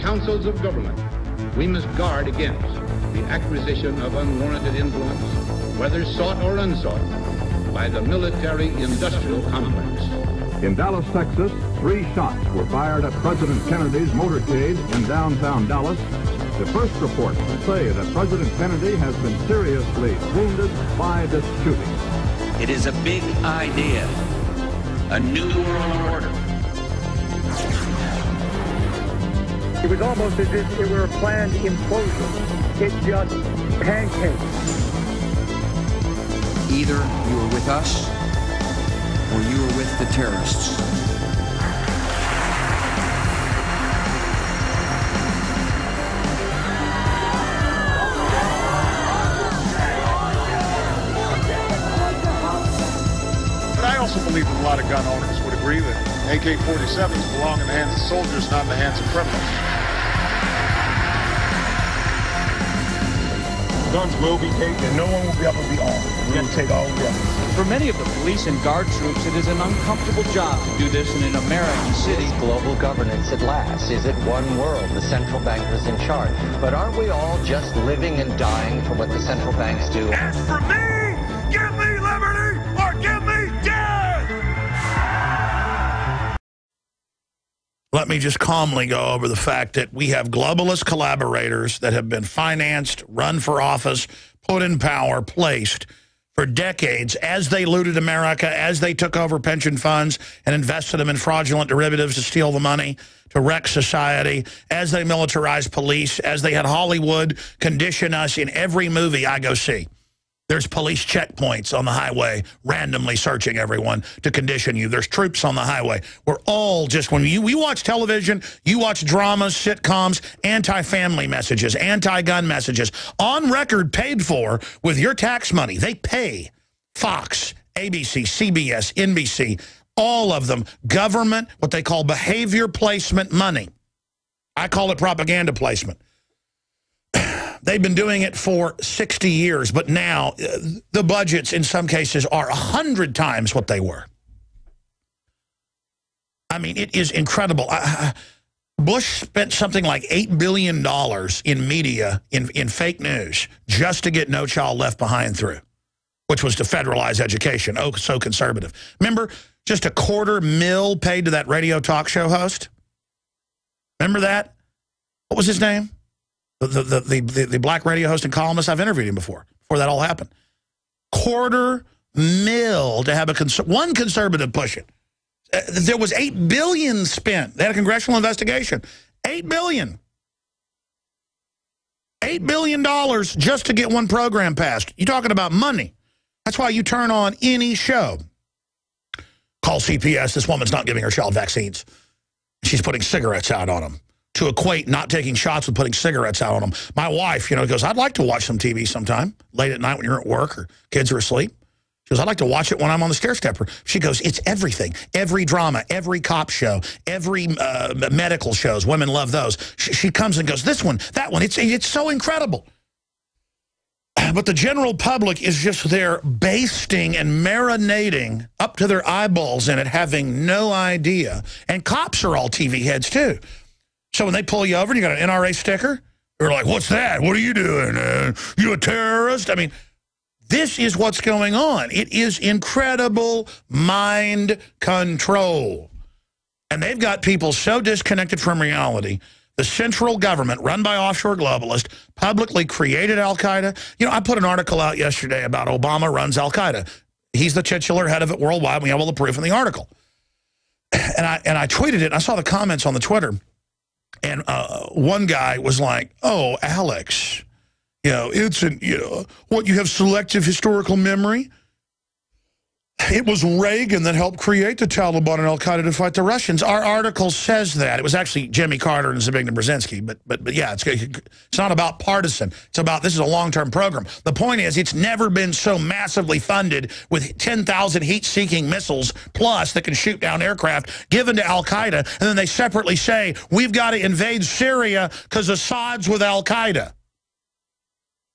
councils of government, we must guard against the acquisition of unwarranted influence, whether sought or unsought, by the military-industrial complex. In Dallas, Texas, 3 shots were fired at President Kennedy's motorcade in downtown Dallas. The first reports say that President Kennedy has been seriously wounded by this shooting. It is a big idea, a new world order. It was almost as if it were a planned implosion. It just pancaked. Either you are with us or you are with the terrorists. But I also believe that a lot of gun owners would agree that AK-47s belong in the hands of soldiers, not in the hands of criminals. Guns will be taken. No one will be able to be armed. We will take all guns. For many of the police and guard troops, it is an uncomfortable job to do this in an American city. Global governance at last. Is it one world? The central bankers in charge. But aren't we all just living and dying for what the central banks do? As for me, give me liberty or give me death! Let me just calmly go over the fact that we have globalist collaborators that have been financed, run for office, put in power, placed for decades as they looted America, as they took over pension funds and invested them in fraudulent derivatives to steal the money, to wreck society, as they militarized police, as they had Hollywood condition us in every movie I go see. There's police checkpoints on the highway randomly searching everyone to condition you. There's troops on the highway. We're all just, when we watch television, you watch dramas, sitcoms, anti-family messages, anti-gun messages, on record paid for with your tax money. They pay Fox, ABC, CBS, NBC, all of them, government, what they call behavior placement money. I call it propaganda placement. They've been doing it for 60 years, but now the budgets in some cases are 100 times what they were. I mean, it is incredible. Bush spent something like $8 billion in media, in fake news, just to get No Child Left Behind through, which was to federalize education. Oh, so conservative. Remember, just $250,000 paid to that radio talk show host? Remember that? What was his name? The black radio host and columnist. I've interviewed him before that all happened. $250,000 to have one conservative push it. There was $8 billion spent. They had a congressional investigation. $8 billion. $8 billion just to get one program passed. You're talking about money. That's why you turn on any show. Call CPS. This woman's not giving her child vaccines. She's putting cigarettes out on them. To equate not taking shots with putting cigarettes out on them. My wife, goes, I'd like to watch some TV sometime, late at night when you're at work or kids are asleep. She goes, I'd like to watch it when I'm on the stair stepper. She goes, it's everything. Every drama, every cop show, every medical shows. Women love those. She comes and goes, this one, that one. It's so incredible. But the general public is just there basting and marinating up to their eyeballs in it, having no idea. And cops are all TV heads, too. So when they pull you over and you got an NRA sticker, they're like, what's that? What are you doing? You a terrorist? I mean, this is what's going on. It is incredible mind control. And they've got people so disconnected from reality. The central government, run by offshore globalists, publicly created Al-Qaeda. I put an article out yesterday about Obama runs Al-Qaeda. He's the titular head of it worldwide. We have all the proof in the article. And I tweeted it, and I saw the comments on the Twitter. And one guy was like, oh, Alex, it's what, you have selective historical memory? It was Reagan that helped create the Taliban and Al-Qaeda to fight the Russians. Our article says that. It was actually Jimmy Carter and Zbigniew Brzezinski. But yeah, it's not about partisan. It's about, this is a long-term program. The point is, it's never been so massively funded with 10,000 heat-seeking missiles plus that can shoot down aircraft given to Al-Qaeda. And then they separately say, we've got to invade Syria because Assad's with Al-Qaeda.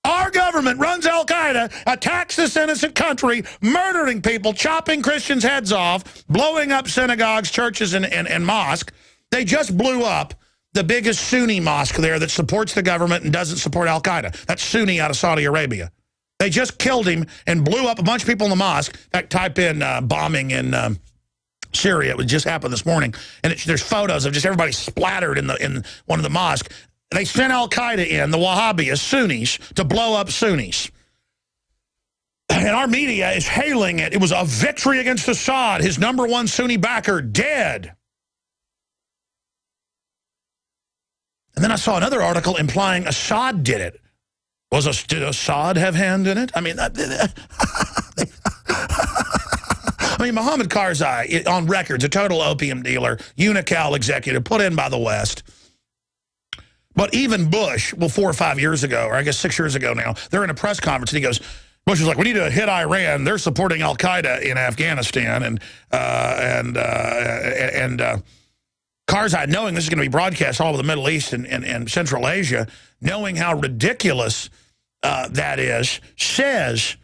Our government runs Al-Qaeda, attacks this innocent country, murdering people, chopping Christians' heads off, blowing up synagogues, churches, and mosques. They just blew up the biggest Sunni mosque there that supports the government and doesn't support al-Qaeda. That's Sunni out of Saudi Arabia. They just killed him and blew up a bunch of people in the mosque. In fact, type in bombing in Syria. It just happened this morning. And there's photos of just everybody splattered in one of the mosques. They sent al-Qaeda in, the Wahhabis, Sunnis, to blow up Sunnis. And our media is hailing it. It was a victory against Assad, his #1 Sunni backer, dead. And then I saw another article implying Assad did it. Did Assad have hand in it? I mean, Mohammed Karzai, on record, is a total opium dealer, Unical executive, put in by the West. But even Bush, well, 4 or 5 years ago, or I guess 6 years ago now, they're in a press conference, and he goes, Bush was like, we need to hit Iran. They're supporting al-Qaeda in Afghanistan. And Karzai, knowing this is going to be broadcast all over the Middle East and Central Asia, knowing how ridiculous that is, says,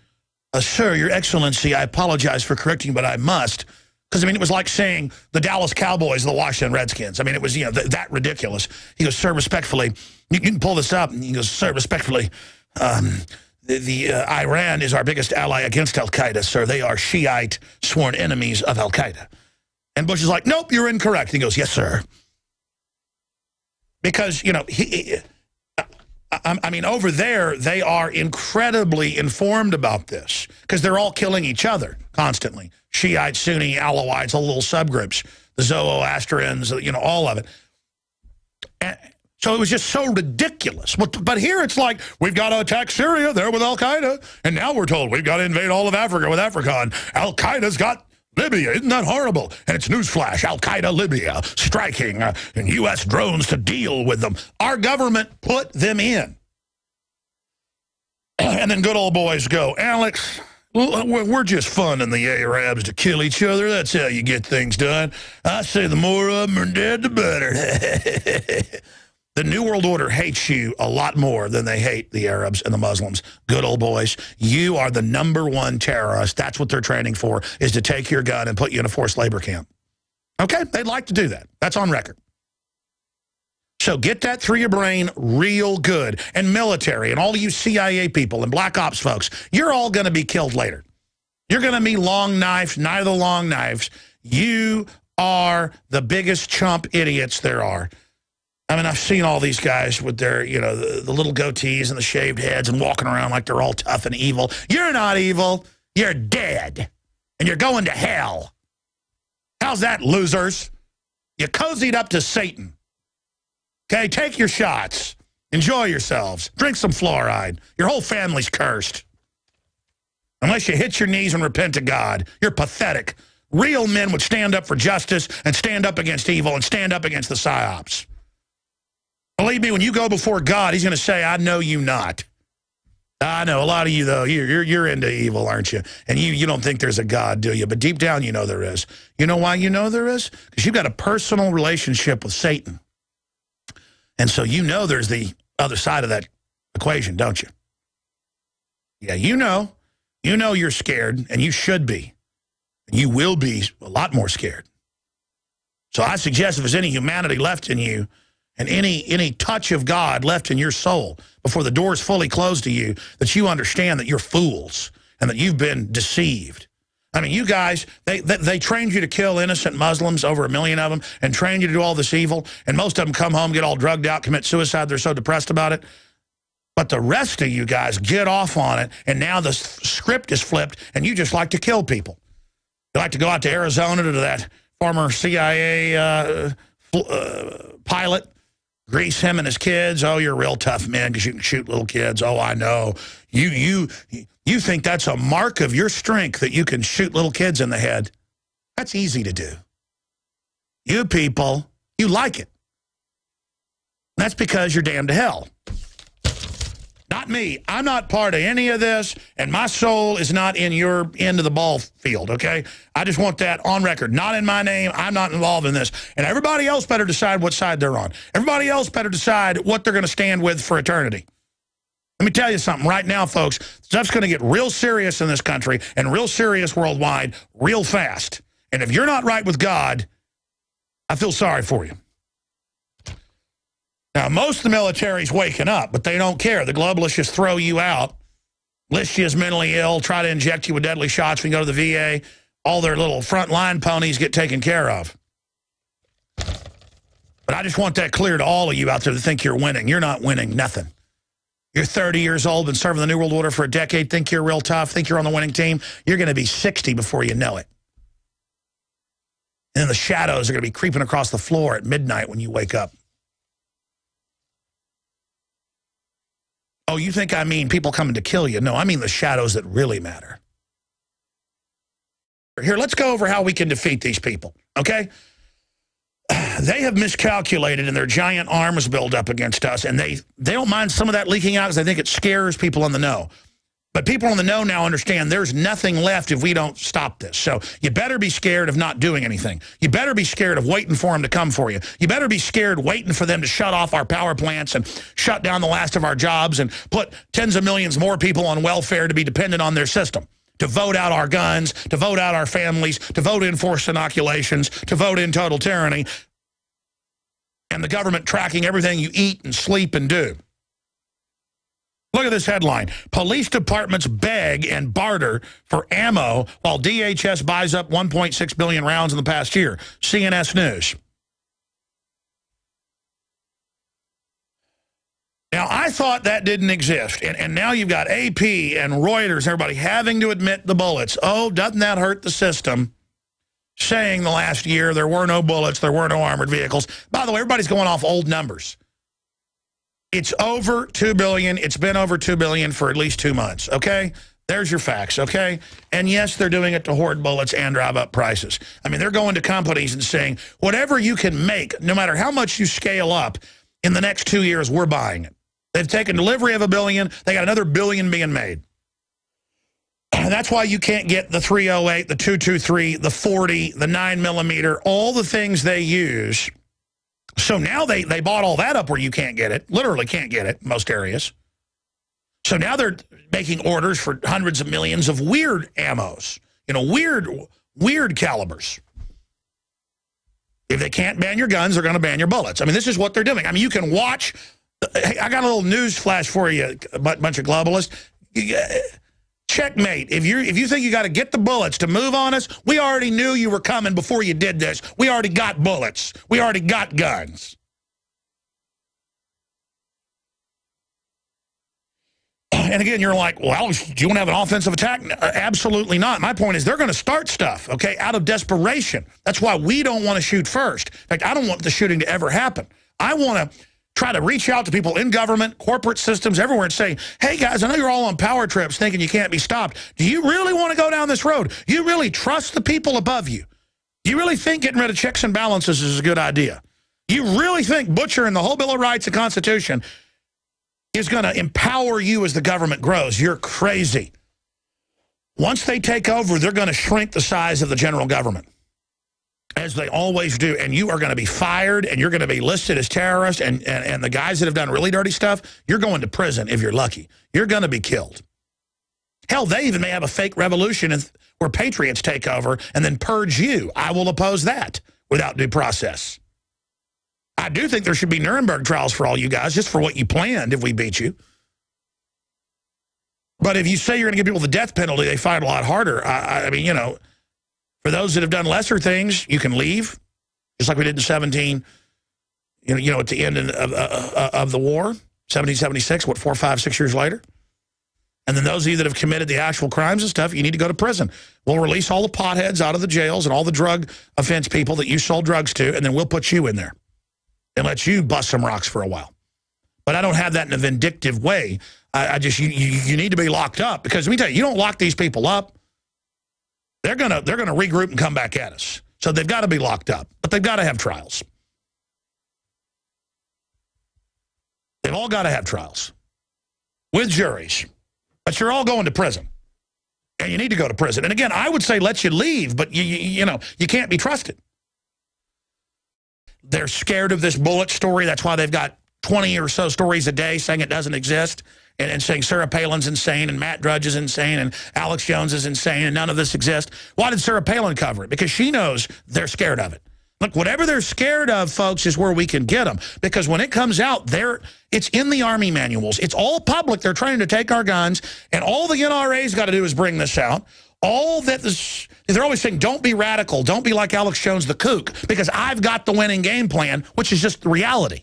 sir, your excellency, I apologize for correcting, but I must. Because, I mean, it was like saying the Dallas Cowboys or the Washington Redskins. I mean, it was, you know, that ridiculous. He goes, sir, respectfully, you can pull this up. And he goes, sir, respectfully, Iran is our biggest ally against al-Qaeda, sir. They are Shiite sworn enemies of al-Qaeda. And Bush is like, nope, you're incorrect. He goes, yes, sir. Because, you know, I mean, over there, they are incredibly informed about this because they're all killing each other constantly. Shiite, Sunni, Alawites, all little subgroups, the Zoroastrians, you know, all of it. And so it was just so ridiculous. But here it's like, we've got to attack Syria there with al-Qaeda. And now we're told we've got to invade all of Africa with Africa. And al-Qaeda's got Libya. Isn't that horrible? And it's newsflash, al-Qaeda Libya, striking and U.S. drones to deal with them. Our government put them in. And then good old boys go, Alex, we're just funding the Arabs to kill each other. That's how you get things done. I say the more of them are dead, the better. The New World Order hates you a lot more than they hate the Arabs and the Muslims. Good old boys. You are the #1 terrorist. That's what they're training for, is to take your gun and put you in a forced labor camp. Okay? They'd like to do that. That's on record. So get that through your brain real good. And military and all you CIA people and black ops folks, you're all going to be killed later. You're going to be long knives, neither long knives. You are the biggest chump idiots there are. I mean, I've seen all these guys with their, you know, the little goatees and the shaved heads and walking around like they're all tough and evil. You're not evil. You're dead. And you're going to hell. How's that, losers? You cozied up to Satan. Okay, take your shots. Enjoy yourselves. Drink some fluoride. Your whole family's cursed. Unless you hit your knees and repent to God. You're pathetic. Real men would stand up for justice and stand up against evil and stand up against the psyops. Believe me, when you go before God, he's going to say, I know you not. I know a lot of you, though, you're into evil, aren't you? And you don't think there's a God, do you? But deep down, you know there is. You know why you know there is? Because you've got a personal relationship with Satan. And so you know there's the other side of that equation, don't you? Yeah, you know. You know you're scared, and you should be. You will be a lot more scared. So I suggest if there's any humanity left in you, and any touch of God left in your soul before the door is fully closed to you, that you understand that you're fools and that you've been deceived. I mean, you guys, they trained you to kill innocent Muslims, over 1 million of them, and trained you to do all this evil, and most of them come home, get all drugged out, commit suicide. They're so depressed about it. But the rest of you guys get off on it, and now the script is flipped, and you just like to kill people. You like to go out to Arizona to that former CIA pilot, grease him and his kids. Oh, you're a real tough man because you can shoot little kids. Oh, I know. You think that's a mark of your strength that you can shoot little kids in the head. That's easy to do. You people, you like it. That's because you're damned to hell. Not me. I'm not part of any of this, and my soul is not in your end of the ball field, okay? I just want that on record. Not in my name. I'm not involved in this. And everybody else better decide what side they're on. Everybody else better decide what they're going to stand with for eternity. Let me tell you something right now, folks. Stuff's going to get real serious in this country and real serious worldwide real fast. And if you're not right with God, I feel sorry for you. Now, most of the military's waking up, but they don't care. The globalists just throw you out, list you as mentally ill, try to inject you with deadly shots when you go to the VA. All their little frontline ponies get taken care of. But I just want that clear to all of you out there that think you're winning. You're not winning nothing. You're 30 years old, been serving the New World Order for a decade, think you're real tough, think you're on the winning team. You're going to be 60 before you know it. And then the shadows are going to be creeping across the floor at midnight when you wake up. Oh, you think I mean people coming to kill you? No, I mean the shadows that really matter. Here, let's go over how we can defeat these people, okay? They have miscalculated in their giant arms buildup against us, and they don't mind some of that leaking out because they think it scares people in the know. But people in the know now understand there's nothing left if we don't stop this. So you better be scared of not doing anything. You better be scared of waiting for them to come for you. You better be scared waiting for them to shut off our power plants and shut down the last of our jobs and put tens of millions more people on welfare to be dependent on their system, to vote out our guns, to vote out our families, to vote in forced inoculations, to vote in total tyranny, and the government tracking everything you eat and sleep and do. Look at this headline. Police departments beg and barter for ammo while DHS buys up 1.6 billion rounds in the past year. CNS News. Now, I thought that didn't exist. And now you've got AP and Reuters, everybody having to admit the bullets. Oh, doesn't that hurt the system? Saying the last year there were no bullets, there were no armored vehicles. By the way, everybody's going off old numbers. It's over 2 billion. It's been over 2 billion for at least 2 months, okay? There's your facts, okay? And yes, they're doing it to hoard bullets and drive up prices. I mean, they're going to companies and saying, whatever you can make, no matter how much you scale up, in the next 2 years, we're buying it. They've taken delivery of 1 billion. They got another 1 billion being made. And that's why you can't get the 308, the 223, the 40, the 9mm, all the things they use. So now they bought all that up where you can't get it, literally can't get it in most areas. So now they're making orders for hundreds of millions of weird ammos, you know, weird calibers. If they can't ban your guns, they're going to ban your bullets. I mean, this is what they're doing. I mean, you can watch. Hey, I got a little news flash for you, a bunch of globalists. Checkmate. If you think you got to get the bullets to move on us, we already knew you were coming before you did this. We already got bullets. We already got guns. And again, you're like, well, do you want to have an offensive attack? Absolutely not. My point is they're going to start stuff, okay, out of desperation. That's why we don't want to shoot first. In fact, I don't want the shooting to ever happen. I want to try to reach out to people in government, corporate systems, everywhere and say, hey, guys, I know you're all on power trips thinking you can't be stopped. Do you really want to go down this road? You really trust the people above you? Do you really think getting rid of checks and balances is a good idea? You really think butchering the whole Bill of Rights and Constitution is going to empower you as the government grows? You're crazy. Once they take over, they're going to shrink the size of the general government, as they always do, and you are going to be fired, and you're going to be listed as terrorists, and the guys that have done really dirty stuff, you're going to prison if you're lucky. You're going to be killed. Hell, they even may have a fake revolution where patriots take over and then purge you. I will oppose that without due process. I do think there should be Nuremberg trials for all you guys, just for what you planned if we beat you. But if you say you're going to give people the death penalty, they fight a lot harder. I mean, you know, for those that have done lesser things, you can leave, just like we did in 17, you know, at the end of the war, 1776, what, 4, 5, 6 years later? And then those of you that have committed the actual crimes and stuff, you need to go to prison. We'll release all the potheads out of the jails and all the drug offense people that you sold drugs to, and then we'll put you in there and let you bust some rocks for a while. But I don't have that in a vindictive way. I just, you need to be locked up, because let me tell you, you don't lock these people up, they're gonna regroup and come back at us. So they've got to be locked up, but they've got to have trials. They've all got to have trials with juries, but you're all going to prison, and you need to go to prison. And again, I would say let you leave, but you know, you can't be trusted. They're scared of this bullet story. That's why they've got 20 or so stories a day saying it doesn't exist, and saying Sarah Palin's insane, and Matt Drudge is insane, and Alex Jones is insane, and none of this exists. Why did Sarah Palin cover it? Because she knows they're scared of it. Look, whatever they're scared of, folks, is where we can get them. Because when it comes out, it's in the Army manuals. It's all public. They're trying to take our guns, and all the NRA's got to do is bring this out. They're always saying, don't be radical. Don't be like Alex Jones the kook, because I've got the winning game plan, which is just the reality.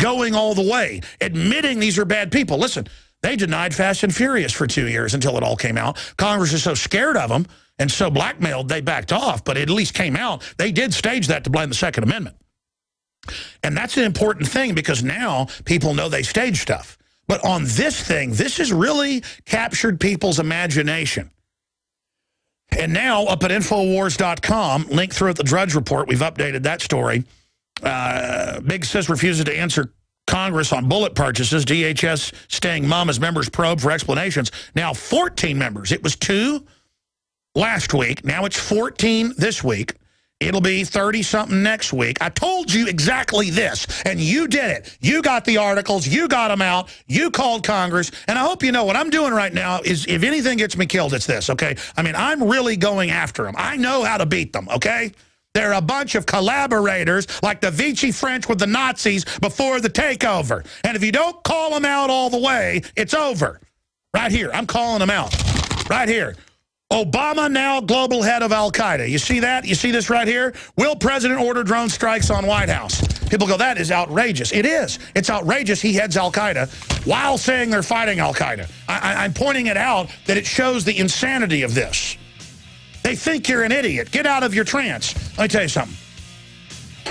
Going all the way, admitting these are bad people. Listen, they denied Fast and Furious for 2 years until it all came out. Congress is so scared of them and so blackmailed, they backed off, but it at least came out. They did stage that to blame the Second Amendment. And that's an important thing, because now people know they stage stuff. But on this thing, this has really captured people's imagination. And now, up at Infowars.com, link through at the Drudge Report, we've updated that story. Big Sis refuses to answer Congress on bullet purchases. DHS staying mum as members probe for explanations. Now 14 members. It was 2 last week. Now it's 14 this week. It'll be 30-something next week. I told you exactly this, and you did it. You got the articles. You got them out. You called Congress. And I hope you know what I'm doing right now is, if anything gets me killed, it's this, okay? I mean, I'm really going after them. I know how to beat them, okay? They're a bunch of collaborators like the Vichy French with the Nazis before the takeover. And if you don't call them out all the way, it's over. Right here. I'm calling them out. Right here. Obama now global head of al-Qaeda. You see that? You see this right here? Will president order drone strikes on White House? People go, that is outrageous. It is. It's outrageous he heads al-Qaeda while saying they're fighting al-Qaeda. I'm pointing it out that it shows the insanity of this. They think you're an idiot. Get out of your trance. Let me tell you something.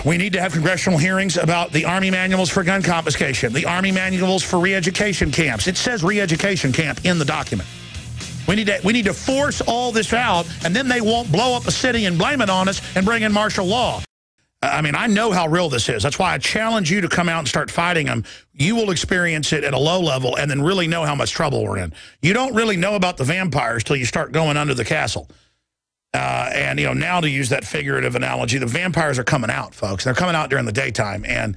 We need to have congressional hearings about the Army manuals for gun confiscation, the Army manuals for re-education camps. It says re-education camp in the document. We need to force all this out, and then they won't blow up a city and blame it on us and bring in martial law. I mean, I know how real this is. That's why I challenge you to come out and start fighting them. You will experience it at a low level and then really know how much trouble we're in. You don't really know about the vampires till you start going under the castle. And, you know, now to use that figurative analogy, the vampires are coming out, folks. They're coming out during the daytime. And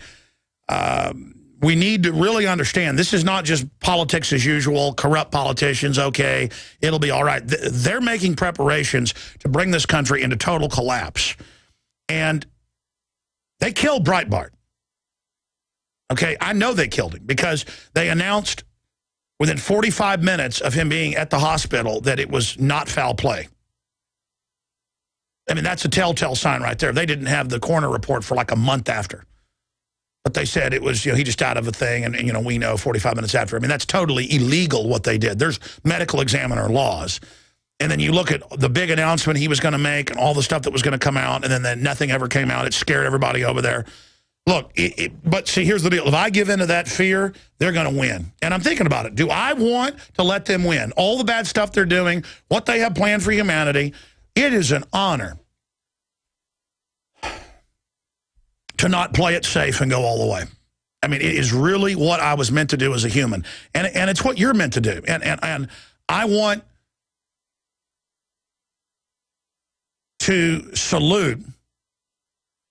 we need to really understand this is not just politics as usual, corrupt politicians, okay, it'll be all right. They're making preparations to bring this country into total collapse. And they killed Breitbart. Okay, I know they killed him because they announced within 45 minutes of him being at the hospital that it was not foul play. I mean, that's a telltale sign right there. They didn't have the coroner report for like a month after. But they said it was, you know, he just died of a thing, and you know, we know 45 minutes after. I mean, that's totally illegal what they did. There's medical examiner laws. And then you look at the big announcement he was going to make and all the stuff that was going to come out, and then nothing ever came out. It scared everybody over there. Look, but see, here's the deal. If I give into that fear, they're going to win. And I'm thinking about it. Do I want to let them win? All the bad stuff they're doing, what they have planned for humanity, it is an honor to not play it safe and go all the way. I mean, it is really what I was meant to do as a human. And it's what you're meant to do. And I want to salute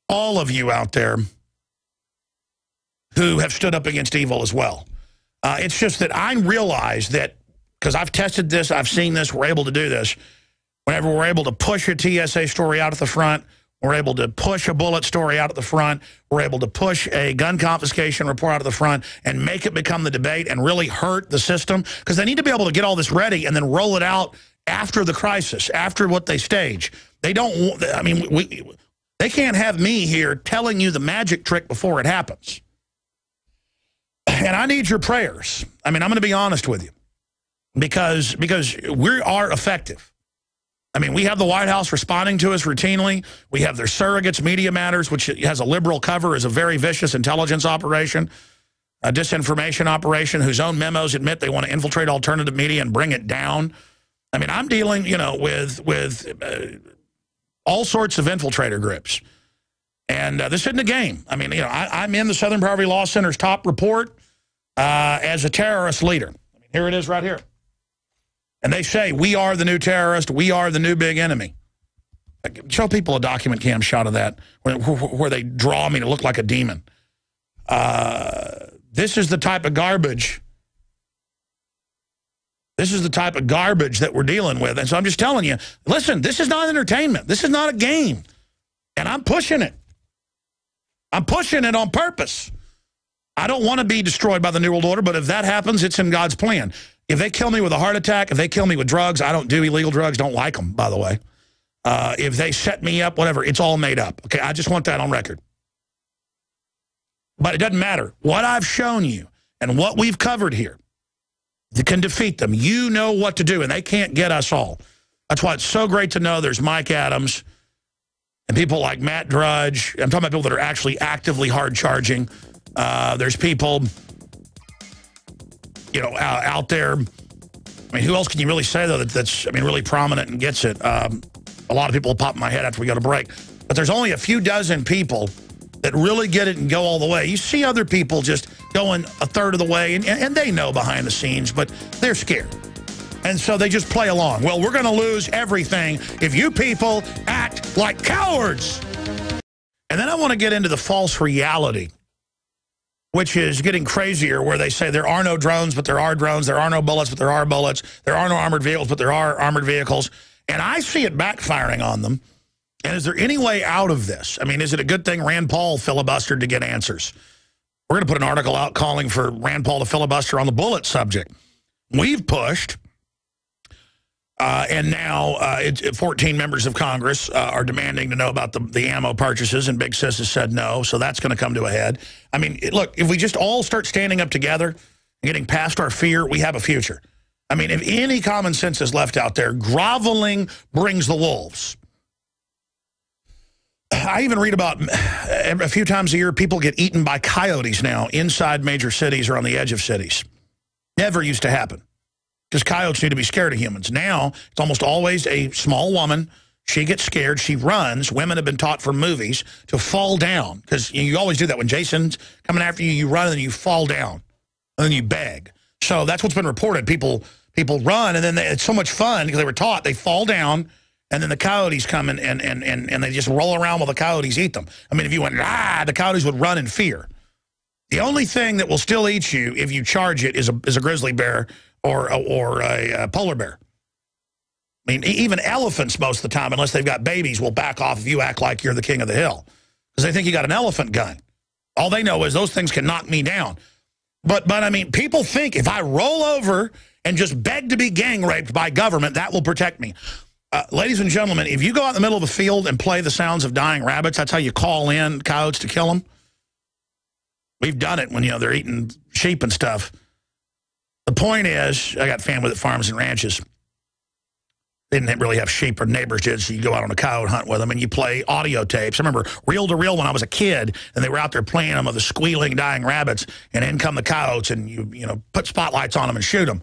all of you out there who have stood up against evil as well. It's just that I realize that, because I've tested this, I've seen this, we're able to do this. Whenever we're able to push a TSA story out at the front, we're able to push a bullet story out at the front, we're able to push a gun confiscation report out of the front and make it become the debate and really hurt the system, because they need to be able to get all this ready and then roll it out after the crisis, after what they stage. They don't, I mean, they can't have me here telling you the magic trick before it happens. And I need your prayers. I mean, I'm going to be honest with you, because we are effective. I mean, we have the White House responding to us routinely. We have their surrogates, Media Matters, which has a liberal cover, is a very vicious intelligence operation, a disinformation operation whose own memos admit they want to infiltrate alternative media and bring it down. I mean, I'm dealing, you know, with all sorts of infiltrator groups. And this isn't a game. I mean, you know, I'm in the Southern Poverty Law Center's top report as a terrorist leader. I mean, here it is right here. And they say, we are the new terrorist. We are the new big enemy. Show people a document cam shot of that where they draw me to look like a demon. This is the type of garbage. This is the type of garbage that we're dealing with. And so I'm just telling you, listen, this is not entertainment. This is not a game. And I'm pushing it. I'm pushing it on purpose. I don't want to be destroyed by the New World Order, but if that happens, it's in God's plan. If they kill me with a heart attack, if they kill me with drugs, I don't do illegal drugs, don't like them, by the way. If they set me up, whatever, it's all made up. Okay, I just want that on record. But it doesn't matter. What I've shown you and what we've covered here, that can defeat them. You know what to do, and they can't get us all. That's why it's so great to know there's Mike Adams and people like Matt Drudge. I'm talking about people that are actually actively hard-charging. There's people, you know, out there. I mean, who else can you really say, though, that's, I mean, really prominent and gets it? A lot of people will pop in my head after we go to break. But there's only a few dozen people that really get it and go all the way. You see other people just going a third of the way, and they know behind the scenes, but they're scared. And so they just play along. Well, we're going to lose everything if you people act like cowards. And then I want to get into the false reality, which is getting crazier, where they say there are no drones, but there are drones. There are no bullets, but there are bullets. There are no armored vehicles, but there are armored vehicles. And I see it backfiring on them. And is there any way out of this? I mean, is it a good thing Rand Paul filibustered to get answers? We're going to put an article out calling for Rand Paul to filibuster on the bullet subject. We've pushed, and now 14 members of Congress are demanding to know about the ammo purchases, and Big Sis has said no, so that's going to come to a head. I mean, look, if we just all start standing up together and getting past our fear, we have a future. I mean, if any common sense is left out there, groveling brings the wolves. I even read about a few times a year people get eaten by coyotes now inside major cities or on the edge of cities. Never used to happen because coyotes need to be scared of humans. Now it's almost always a small woman. She gets scared. She runs. Women have been taught from movies to fall down because you always do that. When Jason's coming after you, you run and then you fall down and then you beg. So that's what's been reported. People run and then it's so much fun because they were taught they fall down. And then the coyotes come and they just roll around while the coyotes eat them. I mean, if you went, the coyotes would run in fear. The only thing that will still eat you if you charge it is a grizzly bear or a polar bear. I mean, even elephants most of the time, unless they've got babies, will back off if you act like you're the king of the hill. Because they think you got an elephant gun. All they know is those things can knock me down. But I mean, people think if I roll over and just beg to be gang raped by government, that will protect me. Ladies and gentlemen, if you go out in the middle of a field and play the sounds of dying rabbits, that's how you call in coyotes to kill them. We've done it when, you know, they're eating sheep and stuff. The point is, I got family at farms and ranches. They didn't really have sheep, or neighbors did, so you go out on a coyote hunt with them and you play audio tapes. I remember reel to reel when I was a kid, and they were out there playing them of the squealing, dying rabbits, and in come the coyotes, and you know, put spotlights on them and shoot them.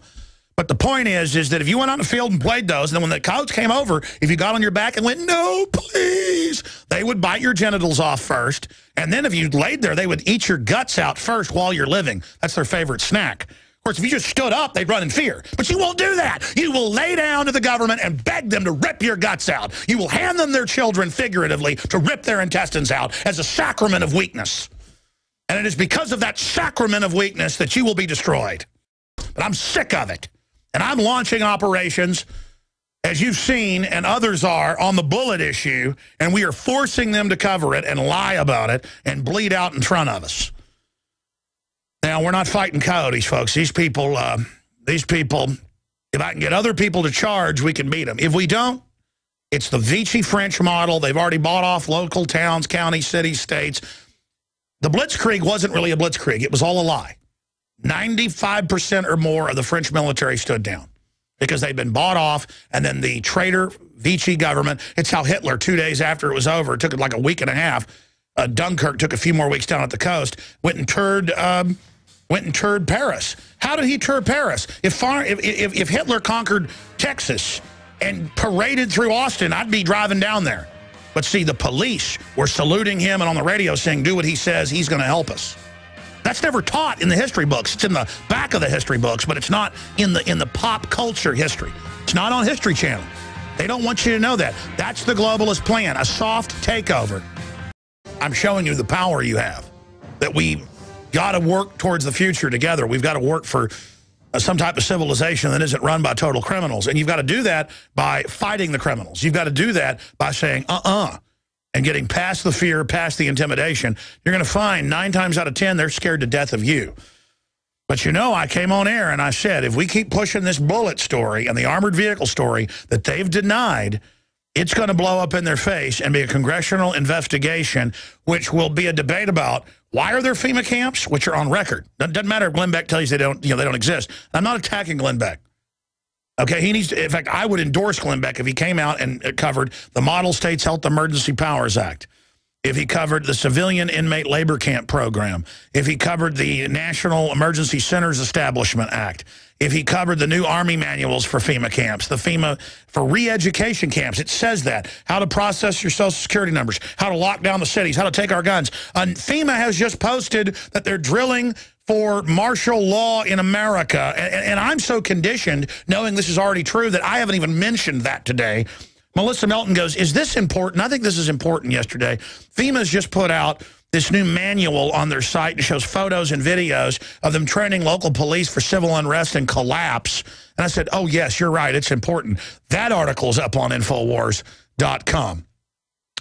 But the point is that if you went out in the field and played those, and then when the coyotes came over, if you got on your back and went, no, please, they would bite your genitals off first. And then if you laid there, they would eat your guts out first while you're living. That's their favorite snack. Of course, if you just stood up, they'd run in fear. But you won't do that. You will lay down to the government and beg them to rip your guts out. You will hand them their children, figuratively, to rip their intestines out as a sacrament of weakness. And it is because of that sacrament of weakness that you will be destroyed. But I'm sick of it. And I'm launching operations, as you've seen, and others are, on the bullet issue, and we are forcing them to cover it and lie about it and bleed out in front of us. Now, we're not fighting coyotes, folks. These people, if I can get other people to charge, we can beat them. If we don't, it's the Vichy French model. They've already bought off local towns, counties, cities, states. The Blitzkrieg wasn't really a Blitzkrieg. It was all a lie. 95% or more of the French military stood down because they'd been bought off, and then the traitor Vichy government, it's how Hitler, 2 days after it was over, it took it like a week and a half, Dunkirk took a few more weeks down at the coast, went and turd Paris. How did he turd Paris? If Hitler conquered Texas and paraded through Austin, I'd be driving down there. But see, the police were saluting him and on the radio saying, do what he says, he's going to help us. That's never taught in the history books. It's in the back of the history books, but it's not in the pop culture history. It's not on History Channel. They don't want you to know that. That's the globalist plan, a soft takeover. I'm showing you the power you have, that we got to work towards the future together. We've got to work for some type of civilization that isn't run by total criminals. And you've got to do that by fighting the criminals. You've got to do that by saying, and getting past the fear, past the intimidation, you're going to find 9 times out of 10 they're scared to death of you. But you know, I came on air and I said, if we keep pushing this bullet story and the armored vehicle story that they've denied, it's going to blow up in their face and be a congressional investigation, which will be a debate about why are there FEMA camps, which are on record. Doesn't matter if Glenn Beck tells you they don't exist. I'm not attacking Glenn Beck. Okay, he needs to, in fact, I would endorse Glenn Beck if he came out and covered the Model States Health Emergency Powers Act, if he covered the Civilian Inmate Labor Camp Program, if he covered the National Emergency Centers Establishment Act, if he covered the new Army manuals for FEMA camps, the FEMA for re-education camps. It says that. How to process your Social Security numbers, how to lock down the cities, how to take our guns. FEMA has just posted that they're drilling for martial law in America. And I'm so conditioned, knowing this is already true, that I haven't even mentioned that today. Melissa Melton goes, is this important? I think this is important yesterday. FEMA's just put out this new manual on their site and shows photos and videos of them training local police for civil unrest and collapse. And I said, oh, yes, you're right. It's important. That article's up on Infowars.com.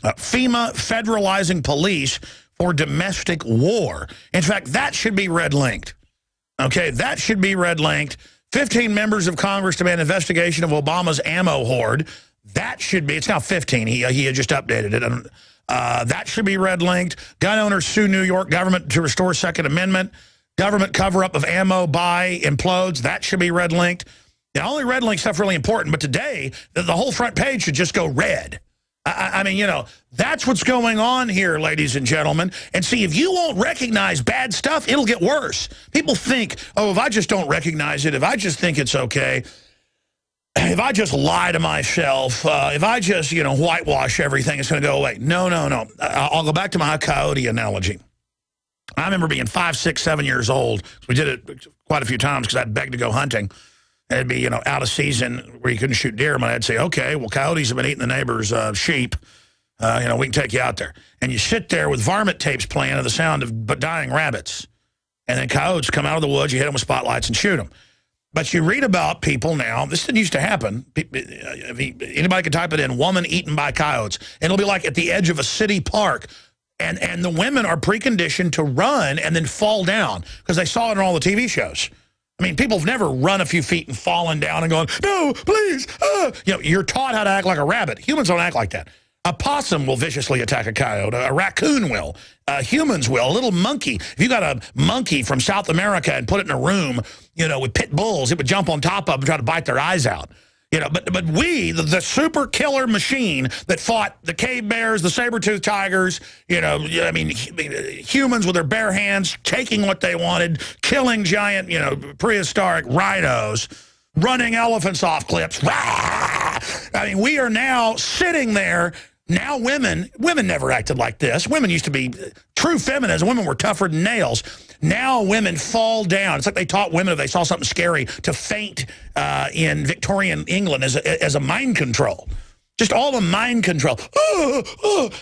FEMA federalizing police for domestic war. In fact, that should be red-linked. Okay, that should be red-linked. 15 members of Congress demand investigation of Obama's ammo hoard. That should be, it's now 15. He had just updated it. That should be red-linked. Gun owners sue New York government to restore Second Amendment. Government cover-up of ammo buy implodes. That should be red-linked. The only red-link stuff really important, but today, the whole front page should just go red. I mean, you know, that's what's going on here, ladies and gentlemen. And see, if you won't recognize bad stuff, it'll get worse. People think, oh, if I just don't recognize it, if I just think it's okay, if I just lie to myself, if I just, you know, whitewash everything, it's going to go away. No, no, no. I'll go back to my coyote analogy. I remember being 5, 6, 7 years old. We did it quite a few times because I'd beg to go hunting. It'd be, you know, out of season where you couldn't shoot deer. My dad'd say, okay, well, coyotes have been eating the neighbor's sheep. You know, we can take you out there. And you sit there with varmint tapes playing of the sound of dying rabbits. And then coyotes come out of the woods, you hit them with spotlights and shoot them. But you read about people now, this didn't used to happen. Anybody can type it in, woman eaten by coyotes. And it'll be like at the edge of a city park. And the women are preconditioned to run and then fall down because they saw it in all the TV shows. I mean, people have never run a few feet and fallen down and gone, no, please. You know, you're taught how to act like a rabbit. Humans don't act like that. A possum will viciously attack a coyote. A raccoon will. Humans will. A little monkey. If you got a monkey from South America and put it in a room, you know, with pit bulls, it would jump on top of them and try to bite their eyes out. You know, but we, the super killer machine that fought the cave bears, the saber-toothed tigers, you know, I mean, humans with their bare hands, taking what they wanted, killing giant, you know, prehistoric rhinos, running elephants off cliffs. I mean, we are now sitting there. Now women never acted like this. Women used to be true feminism. Women were tougher than nails. Now women fall down. It's like they taught women if they saw something scary to faint in Victorian England as a mind control. Just all the mind control.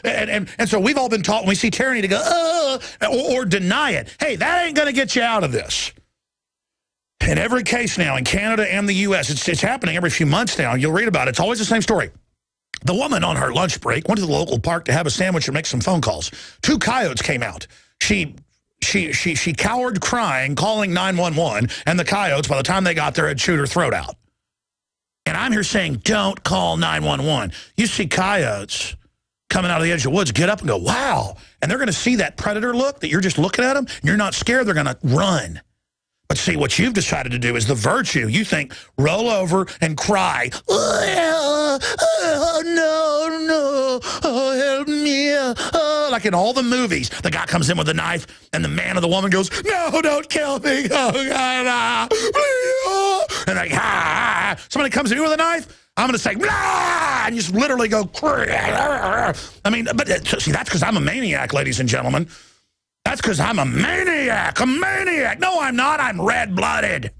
And so we've all been taught when we see tyranny to go, or deny it. Hey, that ain't going to get you out of this. In every case now, in Canada and the U.S., it's happening every few months now. You'll read about it. It's always the same story. The woman on her lunch break went to the local park to have a sandwich and make some phone calls. 2 coyotes came out. She cowered crying, calling 911, and the coyotes, by the time they got there, had chewed her throat out. And I'm here saying, don't call 911. You see coyotes coming out of the edge of the woods, get up and go, wow. And they're going to see that predator look, that you're just looking at them, and you're not scared, they're going to run. But see, what you've decided to do is the virtue. You think, roll over and cry. Oh, no, oh, help me. Oh, like in all the movies, the guy comes in with a knife, and the man or the woman goes, no, don't kill me. Oh, God, please. And like, somebody comes in with a knife, I'm going to say, blah, and you just literally go, I mean, but see, that's because I'm a maniac, ladies and gentlemen. That's because I'm a maniac. No, I'm not. I'm red-blooded.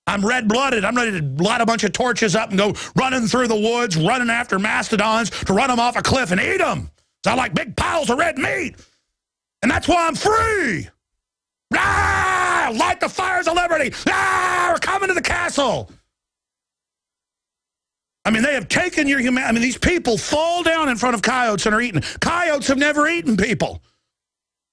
I'm red-blooded. I'm ready to light a bunch of torches up and go running through the woods, running after mastodons to run them off a cliff and eat them. So I like big piles of red meat. And that's why I'm free. Ah, light the fires of liberty. Ah, we're coming to the castle. I mean, they have taken your humanity. I mean, these people fall down in front of coyotes and are eaten. Coyotes have never eaten people.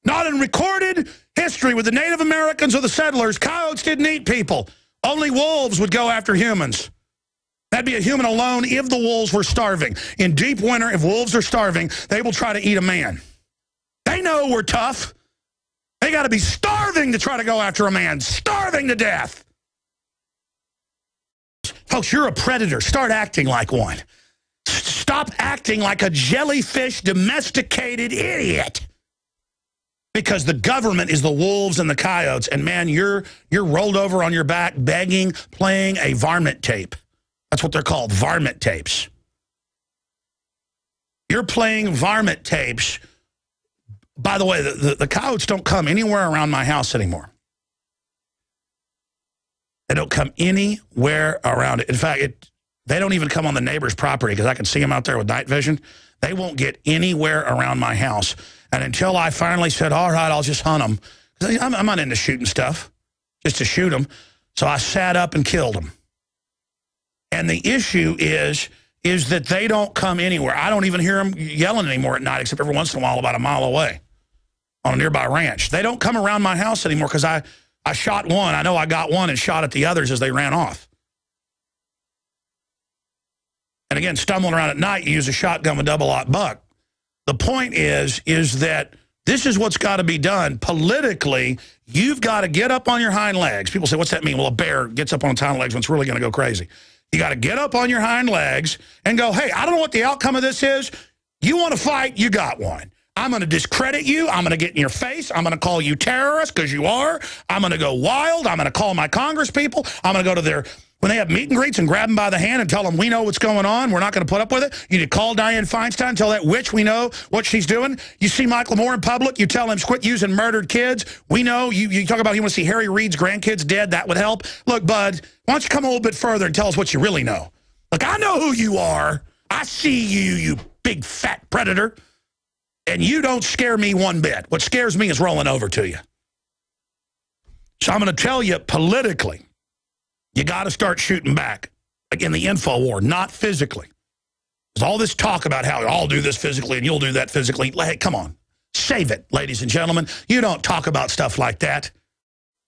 Not in recorded history with the Native Americans or the settlers. Coyotes didn't eat people. Only wolves would go after humans. That'd be a human alone if the wolves were starving. In deep winter, if wolves are starving, they will try to eat a man. They know we're tough. They got to be starving to try to go after a man. Starving to death. Folks, you're a predator. Start acting like one. Stop acting like a jellyfish domesticated idiot. Because the government is the wolves and the coyotes, and man, you're rolled over on your back begging, playing a varmint tape. That's what they're called, varmint tapes. You're playing varmint tapes. By the way, the coyotes don't come anywhere around my house anymore. They don't come anywhere around it. In fact, they don't even come on the neighbor's property because I can see them out there with night vision. They won't get anywhere around my house. And until I finally said, all right, I'll just hunt them. I'm not into shooting stuff, just to shoot them. So I sat up and killed them. And the issue is that they don't come anywhere. I don't even hear them yelling anymore at night, except every once in a while about a mile away on a nearby ranch. They don't come around my house anymore because I shot one. I know I got one and shot at the others as they ran off. And again, stumbling around at night, you use a shotgun with double-aught buck. The point is that this is what's got to be done. Politically, you've got to get up on your hind legs. People say, what's that mean? Well, a bear gets up on its hind legs when it's really going to go crazy. You got to get up on your hind legs and go, hey, I don't know what the outcome of this is. You want to fight? You got one. I'm going to discredit you. I'm going to get in your face. I'm going to call you terrorist because you are. I'm going to go wild. I'm going to call my Congress people. I'm going to go to their, when they have meet and greets and grab them by the hand and tell them we know what's going on. We're not going to put up with it. You need to call Dianne Feinstein, tell that witch we know what she's doing. You see Michael Moore in public, you tell him quit using murdered kids. We know. You talk about you want to see Harry Reid's grandkids dead. That would help. Look, bud, why don't you come a little bit further and tell us what you really know? Look, I know who you are. I see you, you big fat predator. And you don't scare me one bit. What scares me is rolling over to you. So I'm going to tell you politically, you got to start shooting back. Like in the info war, not physically. There's all this talk about how I'll do this physically and you'll do that physically. Hey, come on. Save it, ladies and gentlemen. You don't talk about stuff like that.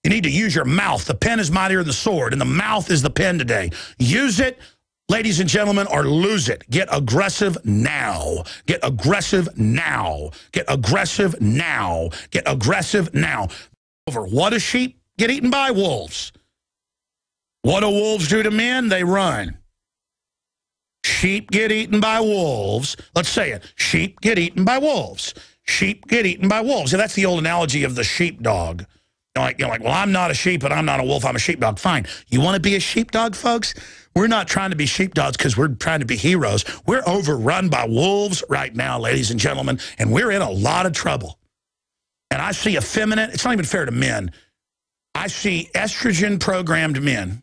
You need to use your mouth. The pen is mightier than the sword, and the mouth is the pen today. Use it, ladies and gentlemen, or lose it. Get aggressive now. Get aggressive now. Get aggressive now. Get aggressive now. Over. What do sheep get eaten by? Wolves. What do wolves do to men? They run. Sheep get eaten by wolves. Let's say it. Sheep get eaten by wolves. Sheep get eaten by wolves. Yeah, that's the old analogy of the sheepdog. You're like, well, I'm not a sheep, but I'm not a wolf. I'm a sheepdog. Fine. You want to be a sheepdog, folks? We're not trying to be sheepdogs because we're trying to be heroes. We're overrun by wolves right now, ladies and gentlemen, and we're in a lot of trouble. And I see effeminate, it's not even fair to men. I see estrogen-programmed men.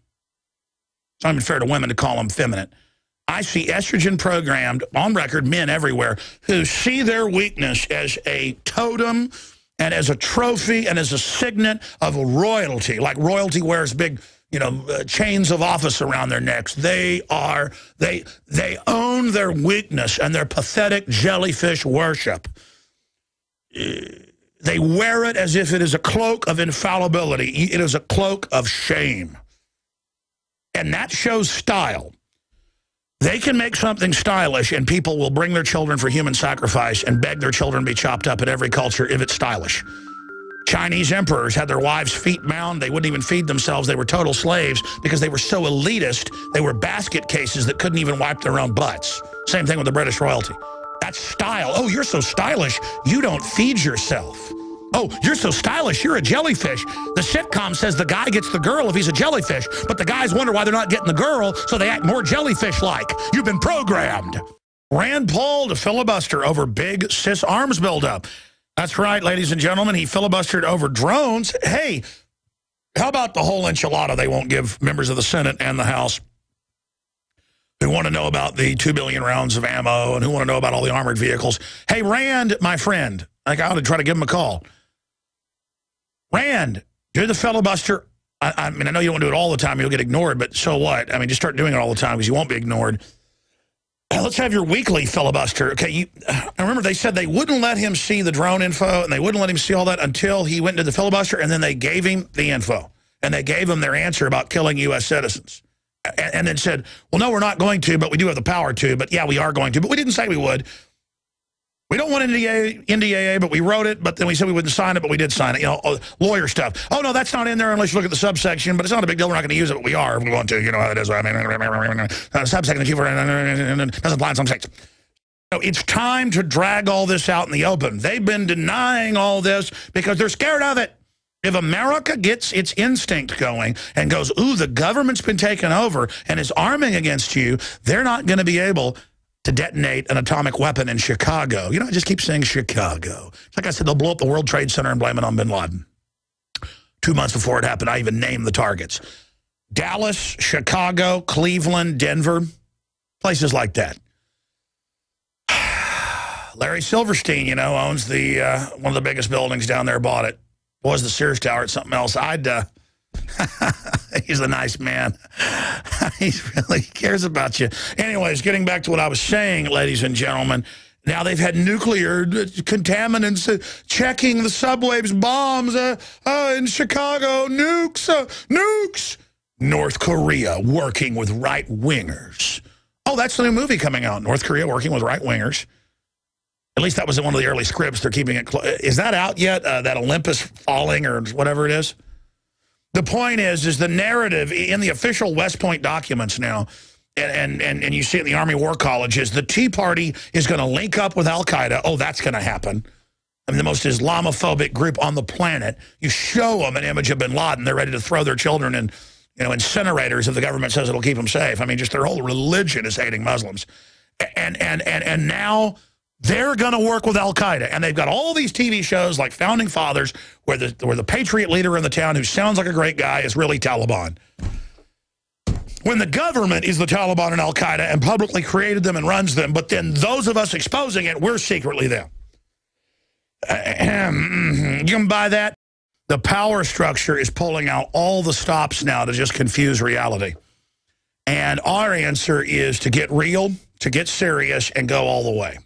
It's not even fair to women to call them feminine. I see estrogen-programmed, on record, men everywhere who see their weakness as a totem and as a trophy and as a signet of royalty. Like royalty wears big, chains of office around their necks. They own their weakness and their pathetic jellyfish worship. They wear it as if it is a cloak of infallibility. It is a cloak of shame. And that shows style. They can make something stylish, and people will bring their children for human sacrifice and beg their children be chopped up in every culture if it's stylish. Chinese emperors had their wives' feet bound. They wouldn't even feed themselves. They were total slaves because they were so elitist. They were basket cases that couldn't even wipe their own butts. Same thing with the British royalty. That's style. Oh, you're so stylish, you don't feed yourself. Oh, you're so stylish, you're a jellyfish. The sitcom says the guy gets the girl if he's a jellyfish, but the guys wonder why they're not getting the girl, so they act more jellyfish-like. You've been programmed. Rand Paul to filibuster over big cis arms buildup. That's right, ladies and gentlemen. He filibustered over drones. Hey, how about the whole enchilada they won't give members of the Senate and the House who want to know about the 2 billion rounds of ammo and who want to know about all the armored vehicles? Hey, Rand, my friend, I ought to try to give him a call. Rand, do the filibuster. I mean, I know you don't do it all the time. You'll get ignored, but so what? I mean, just start doing it all the time because you won't be ignored. let's have your weekly filibuster. Okay, I remember they said they wouldn't let him see the drone info, and they wouldn't let him see all that until he went into the filibuster, and then they gave him the info. And they gave him their answer about killing U.S. citizens. And then said, well, no, we're not going to, but we do have the power to. But, yeah, we are going to. But we didn't say we would. We don't want NDAA, but we wrote it. But then we said we wouldn't sign it, but we did sign it. You know, lawyer stuff. Oh, no, that's not in there unless you look at the subsection. But it's not a big deal. We're not going to use it, but we are if we want to. You know how it is. I mean, subsection doesn't apply in some states. So it's time to drag all this out in the open. They've been denying all this because they're scared of it. If America gets its instinct going and goes, ooh, the government's been taken over and is arming against you, they're not going to be able to detonate an atomic weapon in Chicago. You know, I just keep saying Chicago. Like I said, they'll blow up the World Trade Center and blame it on bin Laden. 2 months before it happened, I even named the targets. Dallas, Chicago, Cleveland, Denver, places like that. Larry Silverstein, you know, owns the one of the biggest buildings down there, bought it. Was the Sears Tower, it's something else. He's a nice man. He really cares about you. Anyways, getting back to what I was saying, ladies and gentlemen, now they've had nuclear contaminants checking the subways, bombs in Chicago, nukes. North Korea working with right-wingers. Oh, that's the new movie coming out, North Korea working with right-wingers. At least that was in one of the early scripts. They're keeping it close. Is that out yet, that Olympus falling or whatever it is? The point is the narrative in the official West Point documents now, and you see it in the Army War College, is the Tea Party is going to link up with Al-Qaeda. Oh, that's going to happen. I mean, the most Islamophobic group on the planet. You show them an image of bin Laden, they're ready to throw their children in, you know, incinerators if the government says it'll keep them safe. I mean, just their whole religion is hating Muslims. And now they're going to work with Al-Qaeda, and they've got all these TV shows like Founding Fathers where the patriot leader in the town who sounds like a great guy is really Taliban. When the government is the Taliban and Al-Qaeda and publicly created them and runs them, but then those of us exposing it, we're secretly them. You can buy that? The power structure is pulling out all the stops now to just confuse reality. And our answer is to get real, to get serious, and go all the way.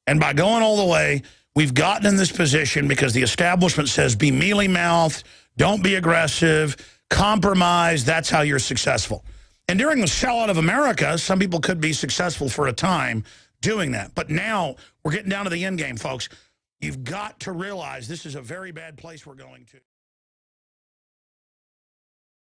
And by going all the way, we've gotten in this position because the establishment says be mealy-mouthed, don't be aggressive, compromise, that's how you're successful. And during the sellout of America, some people could be successful for a time doing that. But now we're getting down to the end game, folks. You've got to realize this is a very bad place we're going to.